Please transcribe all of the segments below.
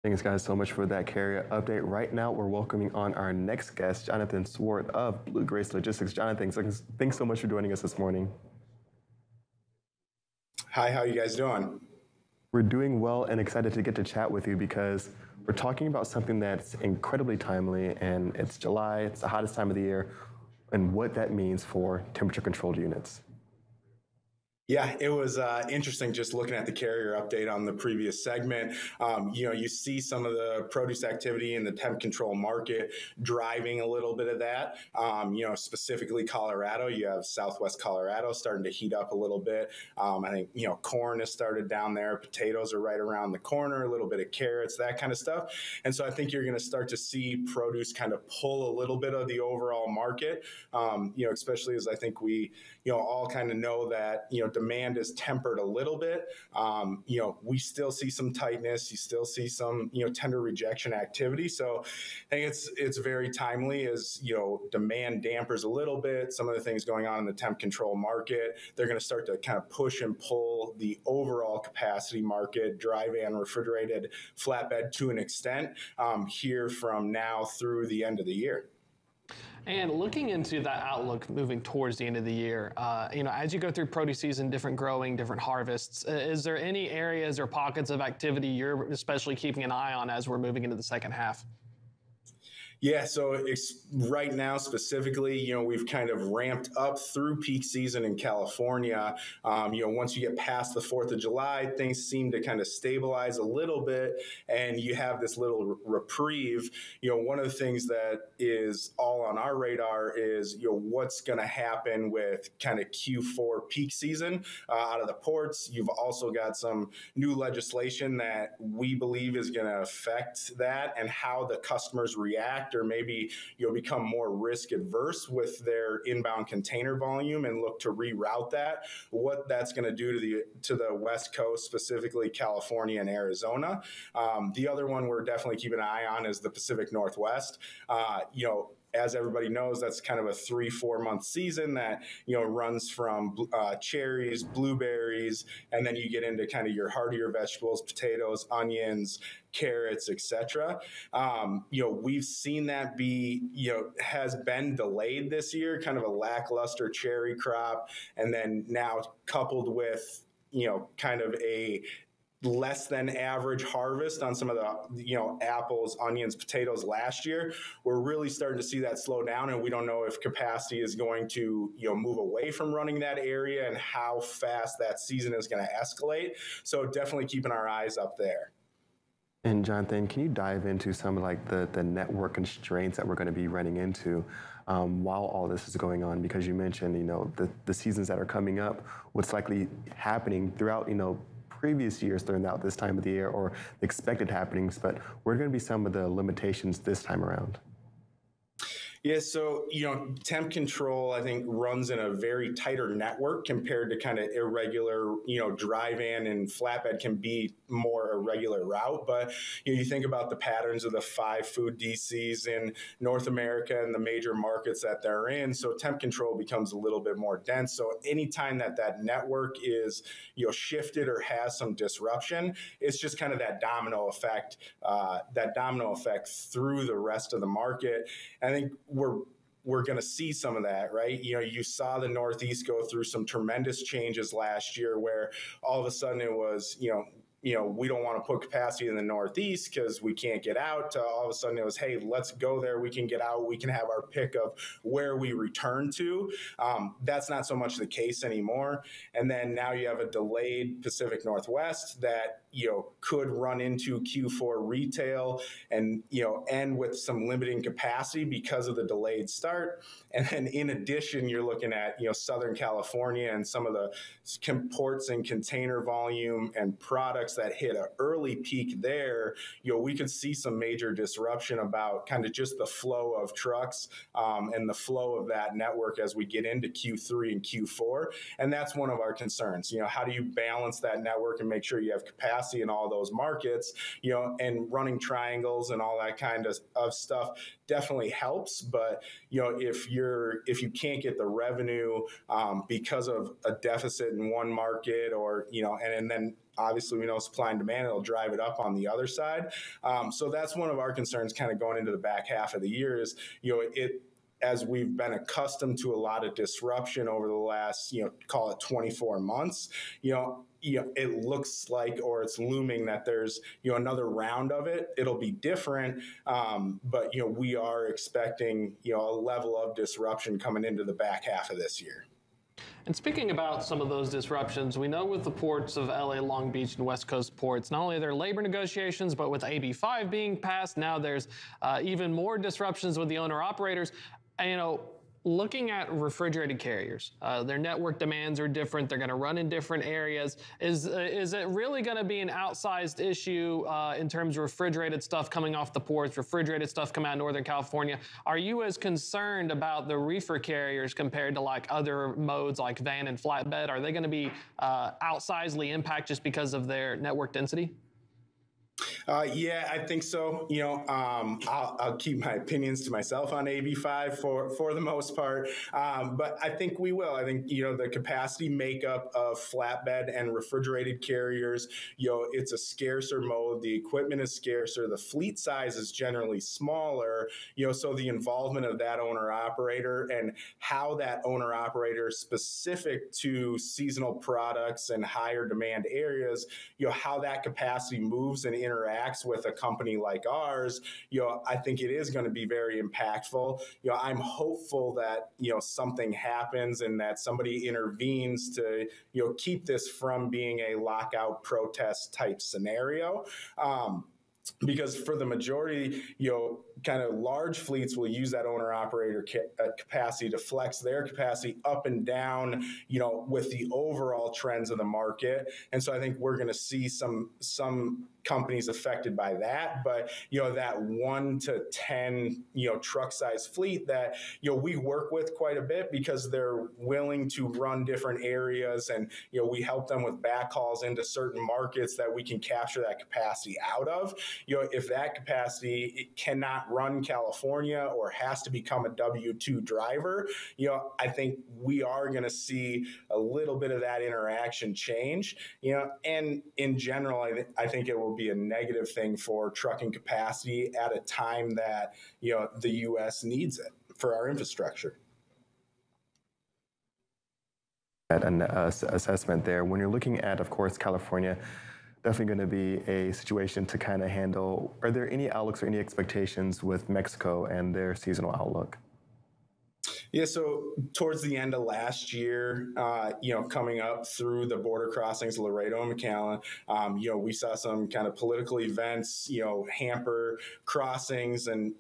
Thanks, guys, so much for that carrier update. Right now, we're welcoming on our next guest, Jonathan Swarth of Blue Grace Logistics. Jonathan, thanks so much for joining us this morning. Hi, how are you guys doing? We're doing well and excited to get to chat with you because we're talking about something that's incredibly timely, and it's July, it's the hottest time of the year, and what that means for temperature-controlled units. Yeah, it was interesting just looking at the carrier update on the previous segment. You see some of the produce activity in the temp control market driving a little bit of that. Specifically Colorado, you have Southwest Colorado starting to heat up a little bit. I think, corn has started down there. Potatoes are right around the corner, a little bit of carrots, that kind of stuff. And so I think you're going to start to see produce kind of pull a little bit of the overall market, especially as I think we, all kind of know that, demand is tempered a little bit. We still see some tightness. You still see some, tender rejection activity. So I think it's very timely as, demand dampers a little bit. Some of the things going on in the temp control market, they're going to start to kind of push and pull the overall capacity market, dry van, refrigerated, flatbed to an extent here from now through the end of the year. And looking into that outlook moving towards the end of the year, as you go through produce season, different growing, different harvests, is there any areas or pockets of activity you're especially keeping an eye on as we're moving into the second half? Yeah, so right now specifically, we've kind of ramped up through peak season in California. Once you get past the 4th of July, things seem to kind of stabilize a little bit, and you have this little reprieve. One of the things that is all on our radar is, what's going to happen with kind of Q4 peak season out of the ports. You've also got some new legislation that we believe is going to affect that and how the customers react, or maybe you'll become more risk adverse with their inbound container volume and look to reroute that. What that's going to do to the West Coast, specifically California and Arizona. The other one we're definitely keeping an eye on is the Pacific Northwest. As everybody knows, that's kind of a 3-4 month season that, runs from cherries, blueberries, and then you get into kind of your heartier vegetables, potatoes, onions, carrots, etc. We've seen that has been delayed this year, kind of a lackluster cherry crop, and then now coupled with, kind of a less than average harvest on some of the, apples, onions, potatoes last year. We're really starting to see that slow down, and we don't know if capacity is going to, move away from running that area and how fast that season is going to escalate. So definitely keeping our eyes up there. And Jonathan, can you dive into some of the network constraints that we're going to be running into while all this is going on? Because you mentioned, the seasons that are coming up, what's likely happening throughout, previous years throughout this time of the year, or expected happenings, but what are going to be some of the limitations this time around? Yeah, so, temp control, I think, runs in a very tighter network compared to kind of irregular, dry van and flatbed can be more irregular route. But, you think about the patterns of the 5 food DCs in North America and the major markets that they're in. So temp control becomes a little bit more dense. So anytime that network is, shifted or has some disruption, it's just kind of that domino effect through the rest of the market. I think we're going to see some of that, right? You saw the Northeast go through some tremendous changes last year where all of a sudden it was, we don't want to put capacity in the Northeast because we can't get out. All of a sudden it was, hey, let's go there. We can get out. We can have our pick of where we return to. That's not so much the case anymore. And then now you have a delayed Pacific Northwest that, could run into Q4 retail and, end with some limiting capacity because of the delayed start. And then in addition, you're looking at, Southern California and some of the ports and container volume and products that hit an early peak there. We could see some major disruption about kind of just the flow of trucks and the flow of that network as we get into Q3 and Q4. And that's one of our concerns. How do you balance that network and make sure you have capacity in all those markets, and running triangles and all that kind of stuff definitely helps. But, if you can't get the revenue because of a deficit in one market or, and then obviously we know supply and demand, it'll drive it up on the other side. So that's one of our concerns kind of going into the back half of the year is, as we've been accustomed to a lot of disruption over the last, call it 24 months, it looks like, or it's looming that there's, another round of it. It'll be different. But, we are expecting, a level of disruption coming into the back half of this year. And speaking about some of those disruptions, we know with the ports of LA, Long Beach, and West Coast ports, not only are there labor negotiations, but with AB5 being passed, now there's even more disruptions with the owner-operators. Looking at refrigerated carriers, their network demands are different. They're going to run in different areas. Is it really going to be an outsized issue in terms of refrigerated stuff coming off the ports, refrigerated stuff coming out of Northern California? Are you as concerned about the reefer carriers compared to like other modes like van and flatbed? Are they going to be outsizedly impacted just because of their network density? Yeah, I think so. I'll keep my opinions to myself on AB5 for the most part. But I think we will. I think, the capacity makeup of flatbed and refrigerated carriers, it's a scarcer mode. The equipment is scarcer. The fleet size is generally smaller, so the involvement of that owner operator and how that owner operator specific to seasonal products and higher demand areas, how that capacity moves and interacts with a company like ours, I think it is going to be very impactful. I'm hopeful that, something happens and that somebody intervenes to, keep this from being a lockout protest type scenario. Because for the majority, kind of large fleets will use that owner operator capacity to flex their capacity up and down, with the overall trends of the market. And so I think we're going to see some companies affected by that. But, that 1 to 10, truck size fleet that, we work with quite a bit because they're willing to run different areas. And, we help them with backhauls into certain markets that we can capture that capacity out of. If that capacity cannot run California or has to become a W-2 driver, I think we are going to see a little bit of that interaction change, and in general, I think it will be a negative thing for trucking capacity at a time that, the U.S. needs it for our infrastructure. At an assessment there, when you're looking at, of course, California, definitely going to be a situation to kind of handle. Are there any outlooks or any expectations with Mexico and their seasonal outlook? Yeah, so towards the end of last year, coming up through the border crossings, Laredo and McAllen, we saw some kind of political events, hamper crossings and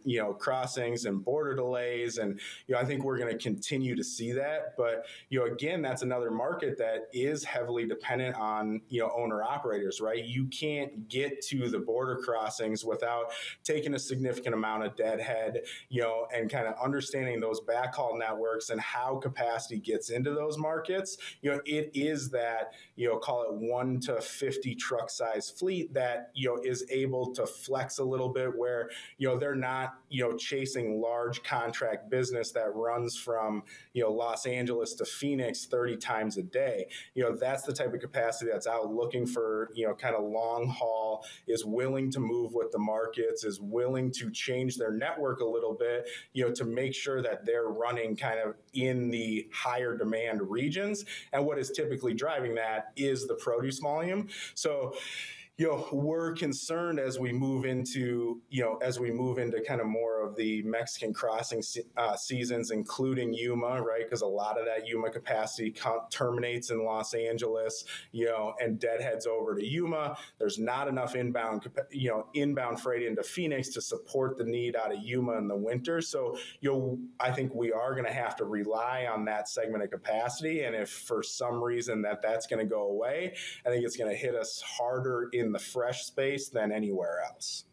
border delays. And, I think we're going to continue to see that. But, again, that's another market that is heavily dependent on, owner operators, right? You can't get to the border crossings without taking a significant amount of deadhead, and kind of understanding those backhaul networks and how capacity gets into those markets. It is that, call it 1 to 50 truck size fleet that, is able to flex a little bit where, they're not, chasing large contract business that runs from, Los Angeles to Phoenix 30 times a day. That's the type of capacity that's out looking for, kind of long haul, is willing to move with the markets, is willing to change their network a little bit, to make sure that they're running kind of in the higher demand regions. And what is typically driving that is the produce volume. So, we're concerned as we move into kind of more of the Mexican crossing seasons, including Yuma, right? Because a lot of that Yuma capacity terminates in Los Angeles, and deadheads over to Yuma. There's not enough inbound freight into Phoenix to support the need out of Yuma in the winter. So, I think we are going to have to rely on that segment of capacity. And if for some reason that's going to go away, I think it's going to hit us harder in the fresh space than anywhere else.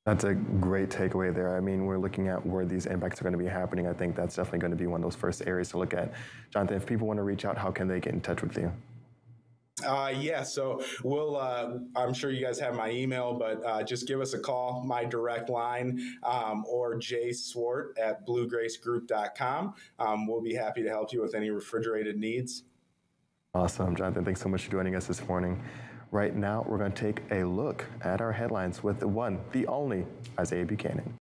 That's a great takeaway there. I mean, we're looking at where these impacts are going to be happening. I think that's definitely going to be one of those first areas to look at. Jonathan, if people want to reach out, how can they get in touch with you? Yeah, so we'll, I'm sure you guys have my email, but just give us a call, my direct line, or jswart@bluegracegroup.com. We'll be happy to help you with any refrigerated needs. Awesome, Jonathan. Thanks so much for joining us this morning. Right now, we're going to take a look at our headlines with the one, the only Isaiah Buchanan.